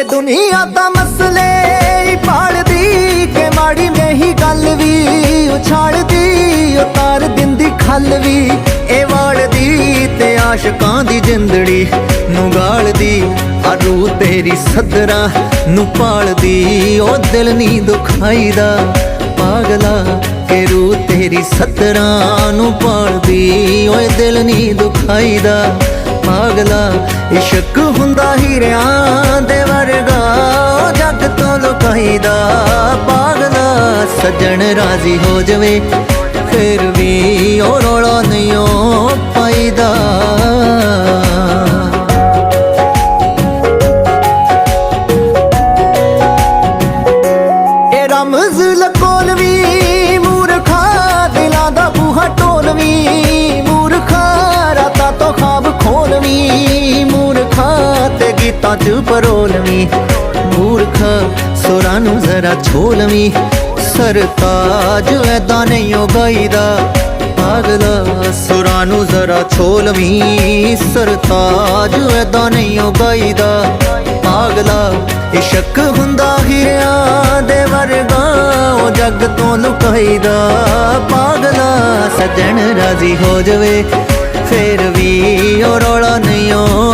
ਇਹ ਦੁਨੀਆ ਤਾਂ ਮਸਲੇ ਹੀ ਪਾਲਦੀ ਕਿ ਮਾੜੀ ਮੇਹੀ ਗੱਲ ਵੀ ਉਛਾਲਦੀ ਉਤਾਰ ਦਿੰਦੀ ਖੱਲ ਵੀ ਇਹ ਵਾਲਦੀ ਤੇ ਆਸ਼ਕਾਂ ਦੀ ਜਿੰਦੜੀ ਨੂੰ ਗਾਲਦੀ ਆ ਰੂਹ ਤੇਰੀ ਸੱਦਰਾਂ ਨੂੰ ਪਾਲਦੀ ਉਹ ਦਿਲ ਨੀ ਦੁਖਾਈਦਾ ਪਾਗਲਾ ਕਿ ਰੂਹ ਤੇਰੀ ਸੱਦਰਾਂ ਨੂੰ ਪਾਲਦੀ ਓਏ ਦਿਲ ਨੀ ਦੁਖਾਈਦਾ ਪਾਗਲਾ ਇਸ਼ਕ ਹੁੰਦਾ ਹੀਰਿਆਂ ਦੇ ਵਰਗਾ ਜੱਗ ਤੋਂ ਲੁਕਾਈਦਾ ਪਾਗਲਾ ਸੱਜਣ ਰਾਜ਼ੀ ਹੋ ਜਾਵੇ ਫਿਰ ਵੀ ਉਹ ਰੌਲਾ ਨਹੀਂ ਓ ਪਾਈਦਾ ਇਹ ਰਮਜ਼ ਲਕੋਲਵੀ ਮੂਰਖਾ ਦਿਲਾਂ ਦਾ ਬੂਹਾ ਢੋਲਵੀ ਮੂਰਖਾ ਰਾਤਾਂ ਤੋਂ ਖਾਬ ਖੋਲਵੀ ਮੂਰਖਾ ਤੇ ਗੀਤਾਂ ਚ ਪਰੋਲਵੀ ਮੂਰਖਾ ਸੁਰਾਂ ਨੂੰ ਜ਼ਰਾ ਛੋਲਵੀ ਸਰਤਾਜ ਐਦਾਂ ਨਹੀਂ ਓ ਗਾਈਦਾ ਪਾਗਲਾ ਸੁਰਾਂ ਨੂੰ ਜ਼ਰਾ ਛੋਲਵੀ ਸਰਤਾਜ ਐਦਾਂ ਨਹੀਂ ਓ ਗਾਈਦਾ ਪਾਗਲਾ ਇਸ਼ਕ ਹੁੰਦਾ ਹੀਰਿਆਂ ਦੇ ਵਰਗਾ ਉਹ ਜੱਗ ਤੋਂ ਲੁਕਾਈਦਾ ਪਾਗਲਾ ਸੱਜਣ ਰਾਜ਼ੀ ਹੋ ਜਾਵੇ ਫਿਰ ਵੀ ਉਹ ਰੌਲਾ ਨਹੀਂ ਓ